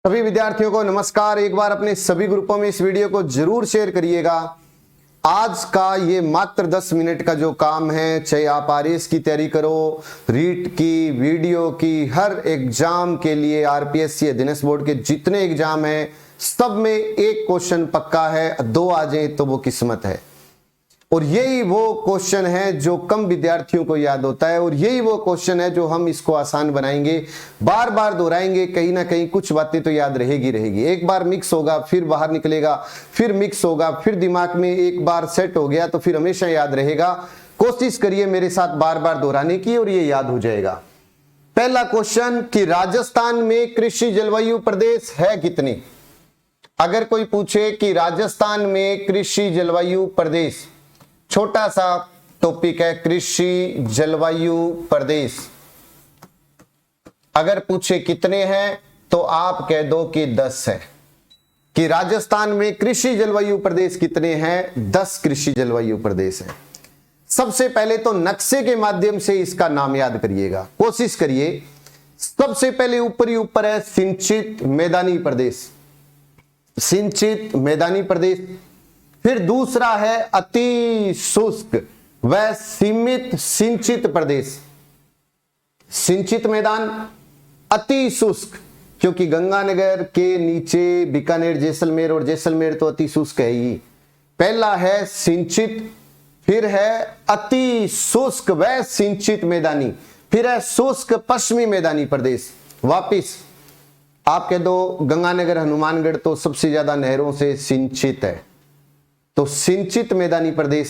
सभी विद्यार्थियों को नमस्कार। एक बार अपने सभी ग्रुपों में इस वीडियो को जरूर शेयर करिएगा। आज का ये मात्र 10 मिनट का जो काम है, चाहे आप आरएएस की तैयारी करो, रीट की, वीडियो की, हर एग्जाम के लिए आरपीएससी अधीनस्थ बोर्ड के जितने एग्जाम हैं सब में एक क्वेश्चन पक्का है, 2 आ जाए तो वो किस्मत है। और यही वो क्वेश्चन है जो कम विद्यार्थियों को याद होता है, और यही वो क्वेश्चन है जो हम इसको आसान बनाएंगे, बार बार दोहराएंगे, कहीं ना कहीं कुछ बातें तो याद रहेगी। एक बार मिक्स होगा फिर बाहर निकलेगा, फिर मिक्स होगा, फिर दिमाग में एक बार सेट हो गया तो फिर हमेशा याद रहेगा। कोशिश करिए मेरे साथ बार बार दोहराने की और ये याद हो जाएगा। पहला क्वेश्चन कि राजस्थान में कृषि जलवायु प्रदेश है कितने? अगर कोई पूछे कि राजस्थान में कृषि जलवायु प्रदेश, छोटा सा टॉपिक है कृषि जलवायु प्रदेश, अगर पूछे कितने हैं तो आप कह दो कि 10 है। कि राजस्थान में कृषि जलवायु प्रदेश कितने हैं? 10 कृषि जलवायु प्रदेश है। सबसे पहले तो नक्शे के माध्यम से इसका नाम याद करिएगा, कोशिश करिए। सबसे पहले ऊपर ही ऊपर है सिंचित मैदानी प्रदेश, सिंचित मैदानी प्रदेश। फिर दूसरा है अति शुष्क व सीमित सिंचित प्रदेश, सिंचित मैदान, अति शुष्क, क्योंकि गंगानगर के नीचे बीकानेर, जैसलमेर, और जैसलमेर तो अति शुष्क है ही। पहला है सिंचित, फिर है अति शुष्क व सिंचित मैदानी, फिर है शुष्क पश्चिमी मैदानी प्रदेश। वापिस आप कह दो गंगानगर, हनुमानगढ़ तो सबसे ज्यादा नहरों से सिंचित है, तो सिंचित मैदानी प्रदेश,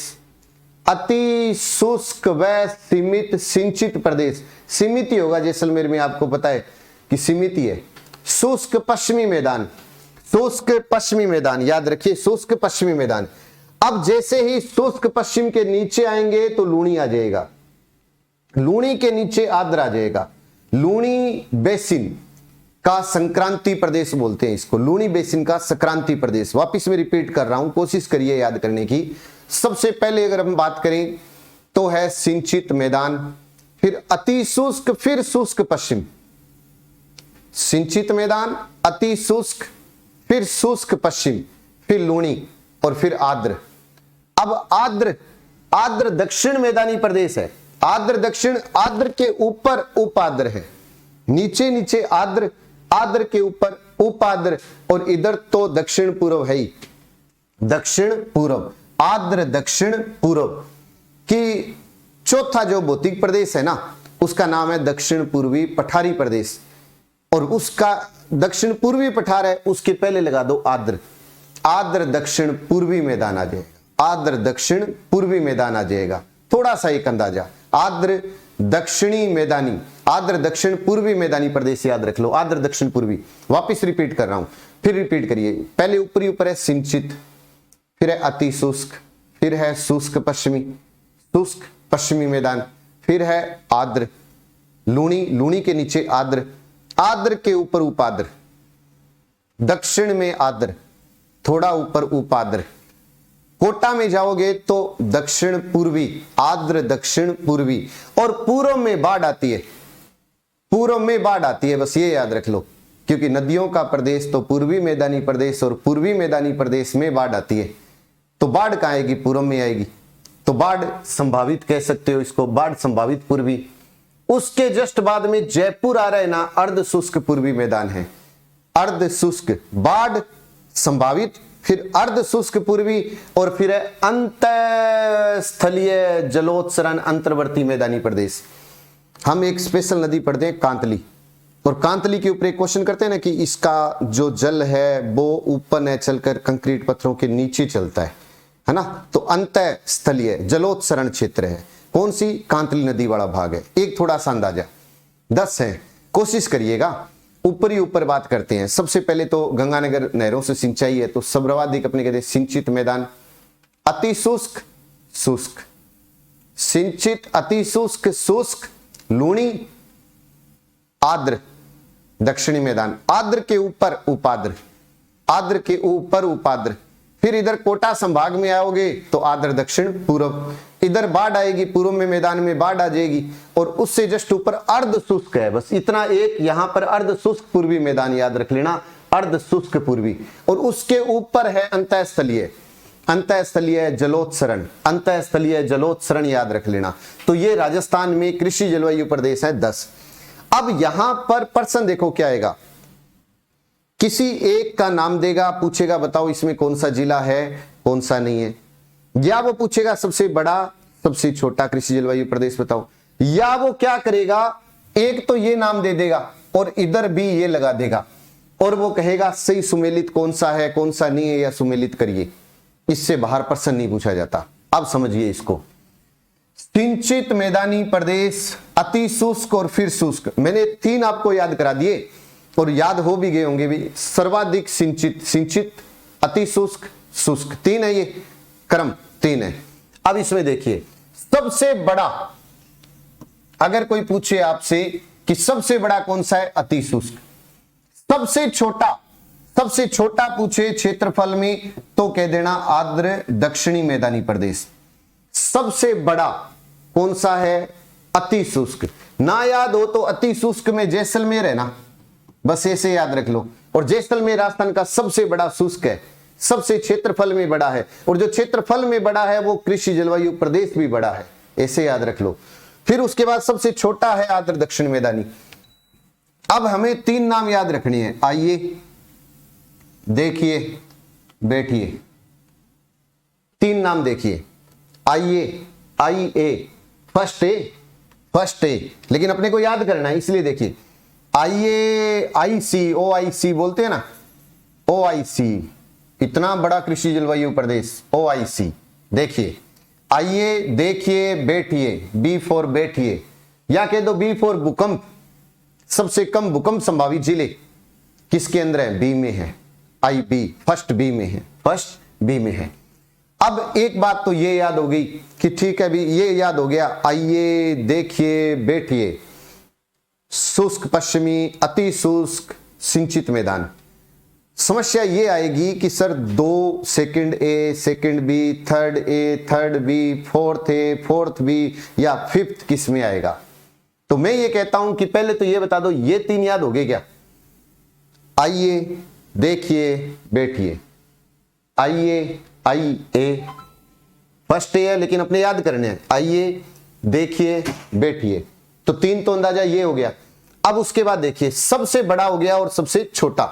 अति शुष्क व सीमित सिंचित प्रदेश। सीमित ही होगा, जैसलमेर में आपको पता है कि सीमित ही है। शुष्क पश्चिमी मैदान, शुष्क पश्चिमी मैदान, याद रखिए शुष्क पश्चिमी मैदान। अब जैसे ही शुष्क पश्चिम के नीचे आएंगे तो लूणी आ जाएगा, लूणी के नीचे आर्द्र आ जाएगा। लूणी बेसिन का संक्रांति प्रदेश बोलते हैं इसको, लूणी बेसिन का संक्रांति प्रदेश। वापिस में रिपीट कर रहा हूं, कोशिश करिए याद करने की। सबसे पहले अगर हम बात करें तो है सिंचित मैदान, फिर अति शुष्क, फिर शुष्क पश्चिम, सिंचित मैदान, अति शुष्क, फिर शुष्क पश्चिम, फिर लूणी और फिर आर्द्र। अब आर्द्र, आर्द्र दक्षिण मैदानी प्रदेश है। आर्द्र दक्षिण, आर्द्र के ऊपर उपाद्र है, नीचे नीचे आर्द्र, आर्द्र के ऊपर उपाद्र, और इधर तो दक्षिण पूर्व है ही, दक्षिण पूर्व, आर्द्र दक्षिण पूर्व की चौथा जो भौतिक प्रदेश है ना, उसका नाम है दक्षिण पूर्वी पठारी प्रदेश। और उसका दक्षिण पूर्वी पठार है, उसके पहले लगा दो आर्द्र, आर्द्र दक्षिण पूर्वी मैदान आ जाएगा, आर्द्र दक्षिण पूर्वी मैदान आ जाएगा। थोड़ा सा एक अंदाजा, आर्द्र दक्षिणी मैदानी, आर्द्र दक्षिण पूर्वी मैदानी प्रदेश याद रख लो, आर्द्र दक्षिण पूर्वी। वापिस रिपीट कर रहा हूं, फिर रिपीट करिए। पहले ऊपरी ऊपर है सिंचित, फिर है अति शुष्क, फिर है शुष्क पश्चिमी, शुष्क पश्चिमी मैदान, फिर है आर्द्र, लूणी, लूणी के नीचे आर्द्र, आर्द्र के ऊपर उपाद्र, दक्षिण में आर्द्र, थोड़ा ऊपर उपाद्र। कोटा में जाओगे तो दक्षिण पूर्वी, आर्द्र दक्षिण पूर्वी, और पूर्व में बाढ़ आती है, पूर्व में बाढ़ आती है, बस ये याद रख लो, क्योंकि नदियों का प्रदेश तो पूर्वी मैदानी प्रदेश और पूर्वी मैदानी प्रदेश में बाढ़ आती है। तो बाढ़ कहां आएगी? पूर्व में आएगी, तो बाढ़ संभावित कह सकते हो इसको, बाढ़ संभावित पूर्वी। उसके जस्ट बाद में जयपुर आ रहा है ना, अर्ध शुष्क पूर्वी मैदान है, अर्ध शुष्क, बाढ़ संभावित, फिर अर्ध शुष्क पूर्वी, और फिर है अंतस्थलीय जलोत्सरण अंतर्वर्ती मैदानी प्रदेश। हम एक स्पेशल नदी पढ़ते हैं कांतली, और कांतली के ऊपर एक क्वेश्चन करते हैं ना कि इसका जो जल है वो ऊपर न चलकर कंक्रीट पत्थरों के नीचे चलता है ना, तो अंतस्थलीय जलोत्सरण क्षेत्र है। कौन सी? कांतली नदी वाला भाग है। एक थोड़ा सा अंदाजा, 10 है, कोशिश करिएगा। ऊपर ही ऊपर बात करते हैं। सबसे पहले तो गंगानगर नहरों से सिंचाई है, तो सर्वाधिक अपने कहते हैं सिंचित मैदान, अति शुष्क, शुष्क, सिंचित, अति शुष्क, शुष्क, लूणी, आर्द्र दक्षिणी मैदान, आर्द्र के ऊपर उपाद्र, आर्द्र के ऊपर उपाद्र। फिर इधर कोटा संभाग में आओगे तो आर्द्र दक्षिण पूर्व, इधर बाढ़ आएगी, पूर्व में मैदान में बाढ़ आ जाएगी, और उससे जस्ट ऊपर अर्ध शुष्क है, बस इतना एक यहां पर अर्ध शुष्क पूर्वी मैदान याद रख लेना, अर्ध शुष्क पूर्वी, और उसके ऊपर है अंतःस्थलीय, अंतःस्थलीय जलोत्सरण, अंतःस्थलीय जलोत्सरण याद रख लेना। तो ये राजस्थान में कृषि जलवायु प्रदेश है 10। अब यहां पर प्रश्न देखो क्या आएगा, किसी एक का नाम देगा, पूछेगा बताओ इसमें कौन सा जिला है कौन सा नहीं है, या वो पूछेगा सबसे बड़ा सबसे छोटा कृषि जलवायु प्रदेश बताओ, या वो क्या करेगा एक तो ये नाम दे देगा और इधर भी ये लगा देगा और वो कहेगा सही सुमेलित कौन सा है कौन सा नहीं है या सुमेलित करिए। इससे बाहर प्रश्न नहीं पूछा जाता। अब समझिए इसको, सिंचित मैदानी प्रदेश, अति शुष्क और फिर शुष्क, मैंने 3 आपको याद करा दिए और याद हो भी गए होंगे भी। सर्वाधिक सिंचित, सिंचित, अति शुष्क, शुष्क, 3 है, ये क्रम 3 है। अब इसमें देखिए सबसे बड़ा, अगर कोई पूछे आपसे कि सबसे बड़ा कौन सा है, अति शुष्क। सबसे छोटा पूछे क्षेत्रफल में तो कह देना आर्द्र दक्षिणी मैदानी प्रदेश। सबसे बड़ा कौन सा है, अति शुष्क। ना याद हो तो अति शुष्क में जैसलमेर है ना, बस ऐसे याद रख लो। और जैसलमेर राजस्थान का सबसे बड़ा शुष्क है, सबसे क्षेत्रफल में बड़ा है, और जो क्षेत्रफल में बड़ा है वो कृषि जलवायु प्रदेश भी बड़ा है, ऐसे याद रख लो। फिर उसके बाद सबसे छोटा है आर्द्र दक्षिण मैदानी। अब हमें 3 नाम याद रखनी है, आइए देखिए बैठिए, 3 नाम देखिए, आइए, आई ए, फर्स्ट ए, लेकिन अपने को याद करना है इसलिए देखिए, आइए, आई सी, ओ आई सी बोलते हैं ना, ओ आई सी, इतना बड़ा कृषि जलवायु प्रदेश, ओ आई सी। देखिए आइए, देखिए, बैठिए, बी फॉर बैठिए, या कह दो बी फॉर भूकंप। सबसे कम भूकंप संभावित जिले किसके अंदर है, बी में है, आई बी, फर्स्ट बी में है, फर्स्ट बी में है। अब एक बात तो ये याद हो गई कि ठीक है भी, ये याद हो गया, आइए, देखिए, बैठिए, शुष्क पश्चिमी, अति शुष्क, सिंचित मैदान। समस्या ये आएगी कि sir 2 second A, second B, third A, third B, fourth A, fourth B, या फिफ्थ किस में आएगा। तो मैं ये कहता हूं कि पहले तो ये बता दो, ये 3 याद हो गए क्या, आइए, देखिए, बैठिए, आइए, आई ए, फर्स्ट ए है लेकिन अपने याद करने हैं, आइए, देखिए, बैठिए, तो 3 तो अंदाजा ये हो गया। अब उसके बाद देखिए सबसे बड़ा हो गया और सबसे छोटा।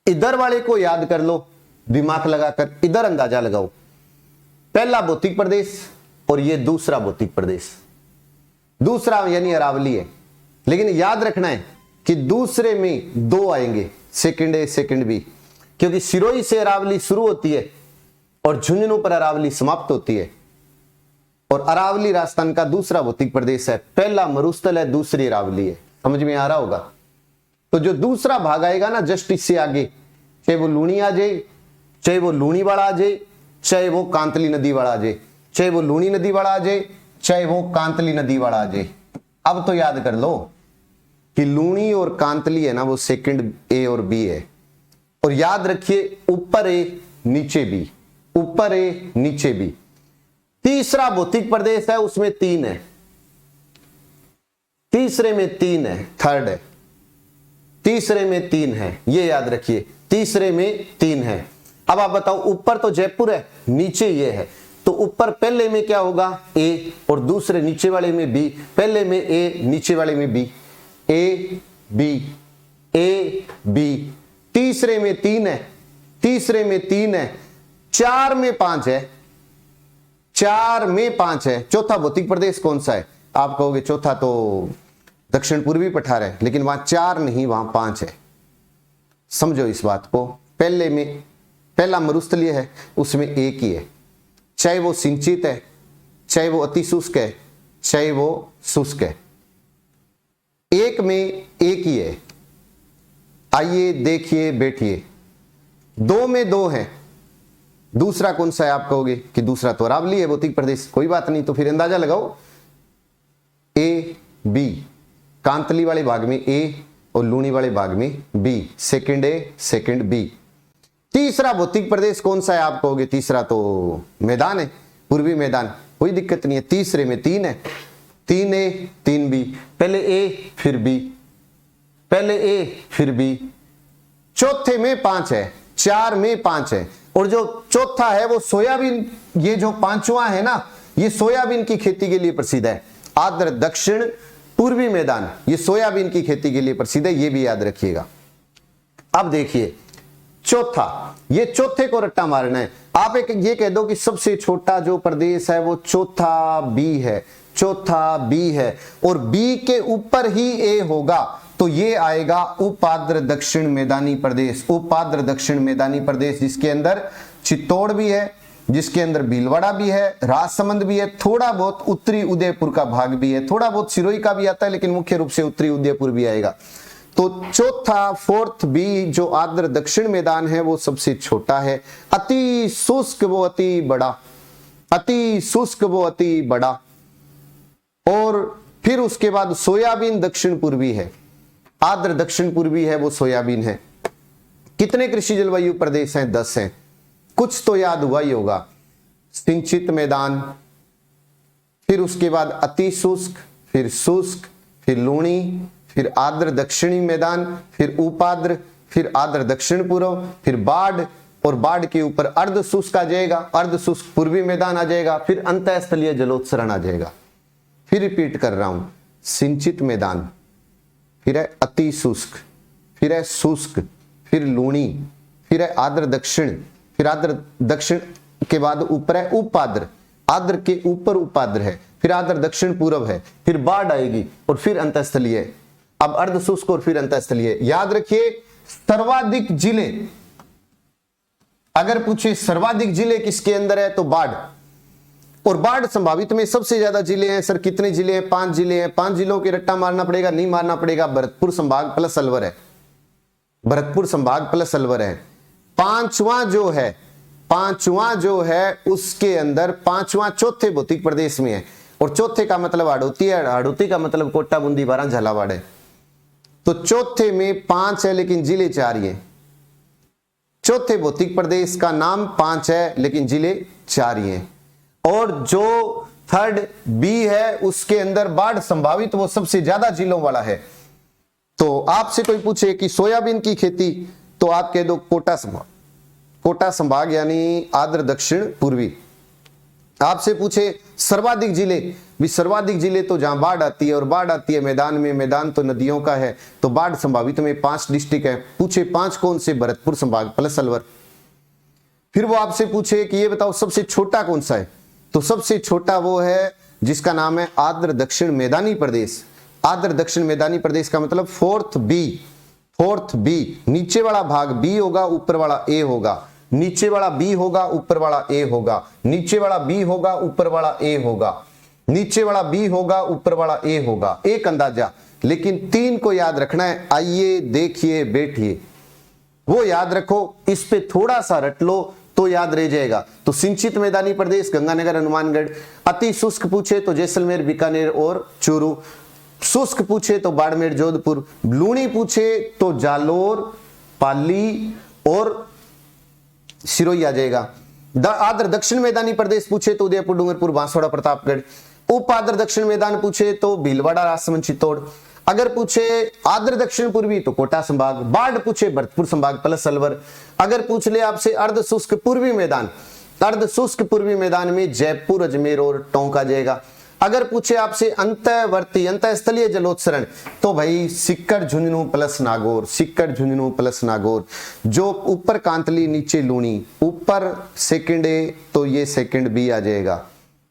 इधर वाले को याद कर लो दिमाग लगाकर, इधर अंदाजा लगाओ, पहला भौतिक प्रदेश और ये दूसरा भौतिक प्रदेश, दूसरा यानी अरावली है, लेकिन याद रखना है कि दूसरे में 2 आएंगे, सेकंड ए, सेकंड बी, क्योंकि सिरोही से अरावली शुरू होती है और झुंझुनू पर अरावली समाप्त होती है। और अरावली राजस्थान का दूसरा भौतिक प्रदेश है, पहला मरुस्थल है, दूसरी अरावली है। समझ में आ रहा होगा। तो जो दूसरा भाग आएगा ना जस्ट इससे आगे, चाहे वो लूणी आ जाए, चाहे वो लूणी वाला आ जाए, चाहे वो कांतली नदी वाला आ जाए, चाहे वो लूणी नदी वाला आ जाए, चाहे वो कांतली नदी वाला आ जाए। अब तो याद कर लो कि लूणी और कांतली है ना वो सेकंड ए और बी है। और याद रखिए ऊपर ए नीचे बी, ऊपर ए नीचे बी। तीसरा भौतिक प्रदेश है उसमें 3 है, तीसरे में 3 है, थर्ड है, तीसरे में 3 है, ये याद रखिए, तीसरे में 3 है। अब आप बताओ ऊपर तो जयपुर है, नीचे ये है, तो ऊपर पहले में क्या होगा ए और दूसरे नीचे वाले में बी, पहले में ए नीचे वाले में B, A B, A B. तीसरे में 3 है, तीसरे में 3 है, 4 में 5 है, 4 में 5 है। चौथा भौतिक प्रदेश कौन सा है? आप कहोगे चौथा तो दक्षिण पूर्वी पठार है, लेकिन वहां 4 नहीं वहां 5 है। समझो इस बात को। पहले में पहला मरुस्थलीय है, उसमें एक ही है, चाहे वो सिंचित है, चाहे वो अति शुष्क है, चाहे वो शुष्क है, एक में एक ही है। आइए देखिए बैठिए। 2 में 2 है, दूसरा कौन सा है? आप कहोगे कि दूसरा तो अरावली है भौतिक प्रदेश। कोई बात नहीं, तो फिर अंदाजा लगाओ, ए बी, कांतली वाले भाग में ए और लूणी वाले भाग में B, second A second B. तीसरा भौतिक प्रदेश कौन सा है? आप कहोगे तीसरा तो मैदान है, पूर्वी मैदान। कोई दिक्कत नहीं है, तीसरे में 3 है, 3 ए 3 बी, पहले ए फिर बी, पहले ए फिर बी, चौथे में 5 है, 4 में 5 है, और जो चौथा है वो सोयाबीन, ये जो पांचवा है ना, ये सोयाबीन की खेती के लिए प्रसिद्ध है। आर्द्र दक्षिण पूर्वी मैदान ये सोयाबीन की खेती के लिए प्रसिद्ध है, ये भी याद रखिएगा। अब देखिए चौथा, ये चौथे को रट्टा मारना है। आप एक ये कह दो कि सबसे छोटा जो प्रदेश है वो चौथा बी है, चौथा बी है, और बी के ऊपर ही ए होगा, तो ये आएगा उपाद्र दक्षिण मैदानी प्रदेश। उपाद्र दक्षिण मैदानी प्रदेश जिसके अंदर चित्तौड़ भी है, जिसके अंदर भीलवाड़ा भी है, राजसमंद भी है, थोड़ा बहुत उत्तरी उदयपुर का भाग भी है, थोड़ा बहुत सिरोही का भी आता है, लेकिन मुख्य रूप से उत्तरी उदयपुर भी आएगा। तो चौथा, फोर्थ बी जो आर्द्र दक्षिण मैदान है वो सबसे छोटा है, अति शुष्क वो अति बड़ा, अति शुष्क वो अति बड़ा। और फिर उसके बाद सोयाबीन दक्षिण पूर्वी है, आर्द्र दक्षिण पूर्वी है वो सोयाबीन है। कितने कृषि जलवायु प्रदेश हैं? 10 हैं। कुछ तो याद हुआ ही होगा, सिंचित मैदान, फिर उसके बाद अति शुष्क, फिर शुष्क, फिर लूणी, फिर आर्द्र दक्षिणी मैदान, फिर उपाद्र, फिर आर्द्र दक्षिण पूर्व, फिर बाढ़, और बाढ़ के ऊपर अर्ध शुष्क आ जाएगा, अर्ध शुष्क पूर्वी मैदान आ जाएगा, फिर अंतःस्थलीय जलोत्सरण आ जाएगा। फिर रिपीट कर रहा हूं, सिंचित मैदान, फिर है अति शुष्क, फिर है शुष्क, फिर लूणी, फिर है आर्द्र दक्षिण, फिर आर्द्र दक्षिण के बाद ऊपर है उपाद्र, आर्द्र के ऊपर उपाद्र है, फिर आर्द्र दक्षिण पूर्व है, फिर बाढ़ आएगी, और फिर अंतःस्थलीय, अब अर्ध शुष्क और फिर अंतःस्थलीय। याद रखिए सर्वाधिक जिले, अगर पूछे सर्वाधिक जिले किसके अंदर है तो बाढ़, और बाढ़ संभावित में सबसे ज्यादा जिले हैं। सर कितने जिले हैं? 5 जिले हैं। 5 जिलों के रट्टा मारना पड़ेगा? नहीं मारना पड़ेगा, भरतपुर संभाग प्लस अलवर है, भरतपुर संभाग प्लस अलवर है। पांचवा जो है उसके अंदर पांचवा चौथे भौतिक प्रदेश में है, और चौथे का मतलब हाड़ौती है, हाड़ौती का मतलब कोटा, बूंदी, बारां, झालावाड़ है। तो चौथे में 5 है लेकिन जिले 4 ही है। चौथे भौतिक प्रदेश का नाम 5 है लेकिन जिले 4 ही हैं। और जो थर्ड बी है उसके अंदर बाढ़ संभावित वो सबसे ज्यादा जिलों वाला है। तो आपसे कोई पूछे कि सोयाबीन की खेती, तो आप कह दो कोटा संभाग, कोटा संभाग यानी आर्द्र दक्षिण पूर्वी। आपसे पूछे सर्वाधिक जिले, भी सर्वाधिक जिले तो जहां बाढ़ आती है, और बाढ़ आती है मैदान में, मैदान तो नदियों का है, तो बाढ़ संभावित में 5 डिस्ट्रिक्ट है। पूछे 5 कौन से? भरतपुर संभाग प्लस अलवर। फिर वो आपसे पूछे कि ये बताओ सबसे छोटा कौन सा है, तो सबसे छोटा वो है जिसका नाम है आर्द्र दक्षिण मैदानी प्रदेश। आर्द्र दक्षिण मैदानी प्रदेश का मतलब फोर्थ बी, नीचे वाला भाग बी होगा, ऊपर वाला ए होगा, नीचे वाला बी होगा, ऊपर वाला ए होगा, नीचे वाला बी होगा, ऊपर वाला ए होगा, नीचे वाला बी होगा, ऊपर वाला ए होगा। एक अंदाजा, लेकिन 3 को याद रखना है। आइए, देखिए, बैठिए, वो याद रखो, इस पे थोड़ा सा रट लो तो याद रह जाएगा। तो सिंचित मैदानी प्रदेश गंगानगर, हनुमानगढ़। अति शुष्क पूछे तो जैसलमेर, बीकानेर और चूरू। शुष्क पूछे तो बाड़मेर, जोधपुर। लूणी पूछे तो जालोर, पाली और सिरोही आ जाएगा। आर्द्र दक्षिण मैदानी प्रदेश पूछे तो उदयपुर, डूंगरपुर, बांसवाड़ा, प्रतापगढ़। उपाद्र दक्षिण मैदान पूछे तो भीलवाड़ा, राजसमंद, चित्तौड़। अगर पूछे आर्द्र दक्षिण पूर्वी तो कोटा संभाग। बाढ़ पूछे भरतपुर संभाग प्लस अलवर। अगर पूछ ले आपसे अर्ध शुष्क पूर्वी मैदान, अर्ध शुष्क पूर्वी मैदान में जयपुर, अजमेर और टोंक आ जाएगा। अगर पूछे आपसे अंतःवर्ती, अंतःस्थलीय जलोत्सरण, तो भाई सिक्कर, झुंझुनू प्लस नागौर, सिक्कर, झुंझुनू प्लस नागौर। जो ऊपर कांतली, नीचे लूणी, ऊपर सेकंड ए तो ये सेकंड बी आ जाएगा,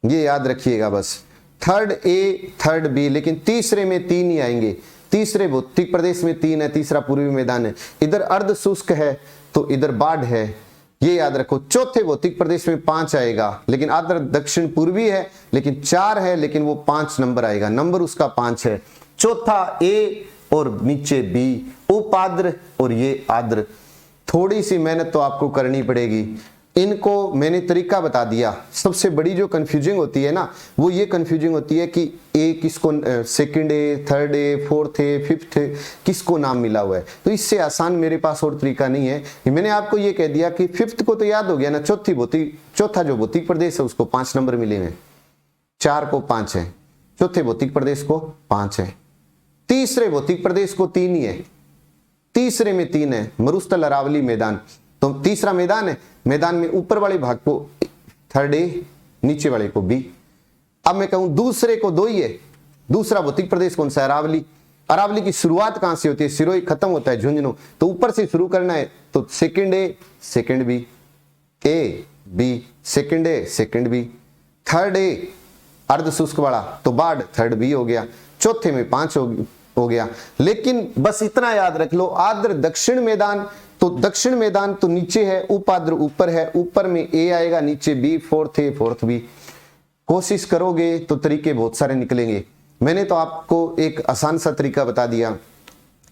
ये याद रखिएगा बस। थर्ड ए, थर्ड बी, लेकिन तीसरे में 3 ही आएंगे। तीसरे भौतिक प्रदेश में 3 है, तीसरा पूर्वी मैदान है। इधर अर्ध शुष्क है तो इधर बाढ़ है, ये याद रखो। चौथे भौतिक प्रदेश में 5 आएगा, लेकिन आर्द्र दक्षिण पूर्वी है, लेकिन 4 है, लेकिन वो 5 नंबर आएगा, नंबर उसका 5 है। चौथा ए और नीचे बी, उपाद्र और ये आद्र। थोड़ी सी मेहनत तो आपको करनी पड़ेगी। इनको मैंने तरीका बता दिया। सबसे बड़ी जो कंफ्यूजिंग होती है ना, वो ये कंफ्यूजिंग होती है कि ए किसको, सेकंड ए, थर्ड ए, फोर्थ ए, फिफ्थ ए, किसको नाम मिला हुआ है। तो इससे आसान मेरे पास और तरीका नहीं है। मैंने आपको ये कह दिया कि फिफ्थ को तो याद हो गया ना, चौथा जो भौतिक प्रदेश है उसको 5 नंबर मिले हैं, 4 को 5 है, चौथे भौतिक प्रदेश को 5 है। तीसरे भौतिक प्रदेश को 3 ही है, तीसरे में 3 है, मरुस्थल, अरावली, मैदान। तो तीसरा मैदान है, मैदान में ऊपर वाले भाग को थर्ड ए, नीचे वाले को बी। अब मैं कहूं दूसरे को 2 ही है, दूसरा भौतिक प्रदेश कौन सा है? अरावली। अरावली की शुरुआत कहां से होती है? सिरोही, खत्म होता है झुंझुनू, तो ऊपर से शुरू करना है, तो second A second B, A B second A second B, third A अर्ध शुष्क वाला तो बाढ़, थर्ड बी हो गया, चौथे में 5 हो गया। लेकिन बस इतना याद रख लो, आर्द्र दक्षिण मैदान, तो दक्षिण मैदान तो नीचे है, उपाद्र ऊपर है, ऊपर में ए आएगा, नीचे B, fourth A fourth B. कोशिश करोगे तो तरीके बहुत सारे निकलेंगे। मैंने तो आपको एक आसान सा तरीका बता दिया,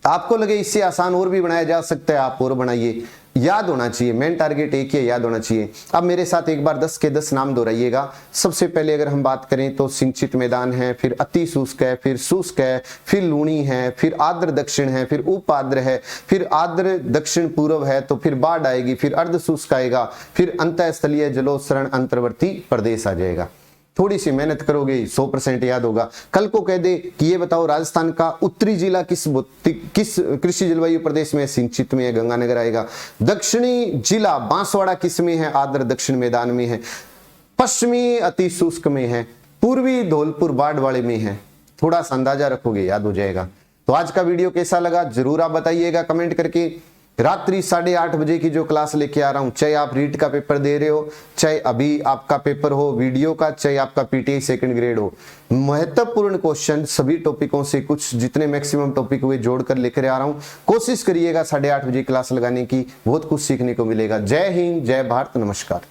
आपको लगे इससे आसान और भी बनाया जा सकता है, आप और बनाइए। याद होना चाहिए, मेन टारगेट एक ही है, याद होना चाहिए। अब मेरे साथ एक बार 10 के 10 नाम दोहराइएगा। सबसे पहले अगर हम बात करें तो सिंचित मैदान है, फिर अति शुष्क है, फिर शुष्क है, फिर लूणी है, फिर आर्द्र दक्षिण है, फिर उपाद्र है, फिर आर्द्र दक्षिण पूर्व है, तो फिर बाढ़ आएगी, फिर अर्ध शुष्क आएगा, फिर अंतःस्थलीय जलोत्सरण अंतर्वर्ती प्रदेश आ जाएगा। थोड़ी सी मेहनत करोगे 100% याद होगा। कल को कह दे कि ये बताओ राजस्थान का उत्तरी जिला किस कृषि जलवायु प्रदेश में? सिंचित में है, गंगानगर आएगा। दक्षिणी जिला बांसवाड़ा किस में है? आर्द्र दक्षिण मैदान में है। पश्चिमी अति शुष्क में है। पूर्वी धौलपुर बाढ़ वाले में है। थोड़ा सा अंदाजा रखोगे याद हो जाएगा। तो आज का वीडियो कैसा लगा जरूर आप बताइएगा कमेंट करके। रात्रि 8:30 बजे की जो क्लास लेके आ रहा हूं, चाहे आप रीट का पेपर दे रहे हो, चाहे अभी आपका पेपर हो वीडियो का, चाहे आपका पीटीआई सेकंड ग्रेड हो, महत्वपूर्ण क्वेश्चन सभी टॉपिकों से कुछ जितने मैक्सिमम टॉपिक हुए जोड़कर लेकर आ रहा हूं। कोशिश करिएगा 8:30 बजे क्लास लगाने की, बहुत कुछ सीखने को मिलेगा। जय हिंद, जय भारत, नमस्कार।